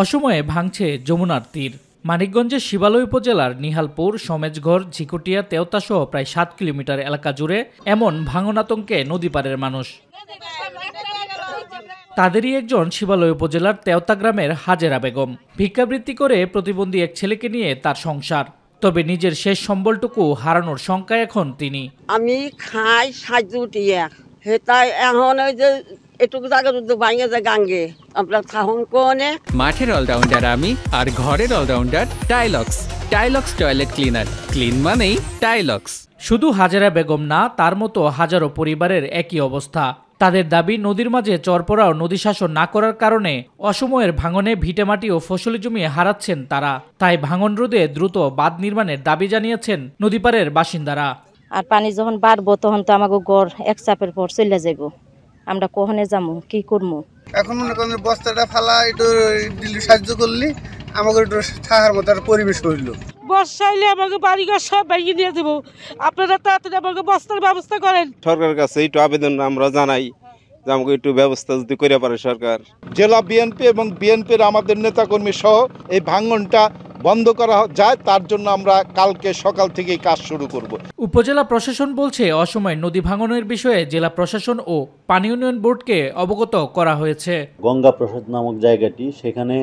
অসময়ে ভাঙছে যমুনার তীর। মানিকগঞ্জের শিবালয় উপজেলার নিহালপুর, সমেজঘর, ঝিকুটিয়া, তেওতাসহ প্রায় ৭ কিলোমিটার এলাকা জুড়ে এমন ভাঙন আতঙ্কে নদীপাড়ের মানুষ। তাদেরই একজন শিবালয় উপজেলার তেওতা গ্রামের হাজেরা বেগম। ভিক্ষাবৃত্তি করে প্রতিবন্ধী এক ছেলেকে নিয়ে তার সংসার, তবে নিজের শেষ সম্বলটুকু হারানোর শঙ্কায় এখন তিনি। আমি খাই সাহায্য উঠিয়া হেতাই এখন ওই যে এটুকু জায়গা যদি ভাঙে যায় গাঙ্গে আপনার থাকুন কোনে। মাঠের অলরাউন্ডার আমি, আর ঘরের অলরাউন্ডার টাইলক্স। টাইলক্স টয়লেট ক্লিনার, ক্লিন মানেই টাইলক্স। শুধু হাজেরা বেগম না, তার মতো হাজারো পরিবারের একই অবস্থা। তাদের দাবি, নদীর মাঝে চরপড়াও নদী শাসন না করার কারণে অসময়ের ভাঙনে ভিটেমাটি ও ফসলি জমি হারাচ্ছেন তারা। তাই ভাঙন রোধে দ্রুত বাঁধ নির্মাণের দাবি জানিয়েছেন নদীপাড়ের বাসিন্দারা। আর পানি যখন বাড়বো তখন তো আমাকে গড় এক চাপের পর চলে যাব, আমরা কখনে যাবো, কি করবো? এখন মনে করেন বস্তাটা ফালা একটু সাহায্য করলি আমাকে একটু থাকার মতো পরিবেশ হইল। বর্ষাইলে আমাকে বাড়িঘর সব ভেঙে দিয়ে দেবো, আপনারা তাড়াতাড়ি আমাকে বস্তার ব্যবস্থা করেন। সরকারের কাছে একটু আবেদন আমরা জানাই যে আমাকে একটু ব্যবস্থা যদি করে পারে সরকার। জেলা বিএনপি এবং বিএনপির আমাদের নেতাকর্মী সহ এই ভাঙনটা বন্ধ করা যায়, তার জন্য আমরা কালকে সকাল থেকেই কাজ শুরু করব। উপজেলা প্রশাসন বলছে, অসময়ে নদী ভাঙনের বিষয়ে জেলা প্রশাসন ও পানি উন্নয়ন বোর্ডকে অবগত করা হয়েছে। গঙ্গা প্রসাদ নামক জায়গাটি, সেখানে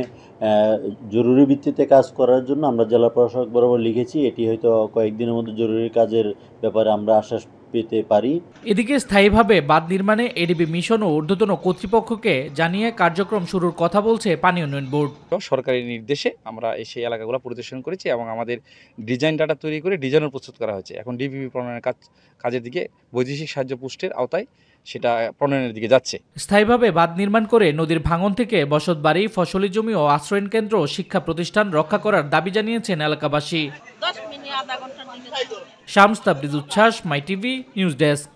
জরুরি ভিত্তিতে কাজ করার জন্য আমরা জেলা প্রশাসক বরাবর লিখেছি। এটি হয়তো কয়েকদিনের মধ্যে জরুরি কাজের ব্যাপারে আমরা আশ্বাস পেতে পারি। এদিকে স্থায়ীভাবে বাঁধ নির্মাণে এডিবি মিশন ও ঊর্ধ্বতন কর্তৃপক্ষকে জানিয়ে কার্যক্রম শুরুর কথা বলছে পানি উন্নয়ন বোর্ড। সরকারি নির্দেশে আমরা সেই এলাকাগুলো পরিদর্শন করেছি এবং আমাদের ডিজাইন ডাটা তৈরি করে ডিজাইনও প্রস্তুত করা হয়েছে। এখন ডিপিপি প্রণয়নের কাজের দিকে বৈদেশিক সাহায্য পুষ্টের আওতায় সেটা প্রণয়নের দিকে যাচ্ছে। স্থায়ীভাবে বাঁধ নির্মাণ করে নদীর ভাঙন থেকে বসতবাড়ি, ফসলি জমি ও আশ্রয়ন কেন্দ্র, শিক্ষা প্রতিষ্ঠান রক্ষা করার দাবি জানিয়েছেন এলাকাবাসী। শামস তাবরিজ উচ্ছ্বাস, মাই টিভি নিউজ ডেস্ক।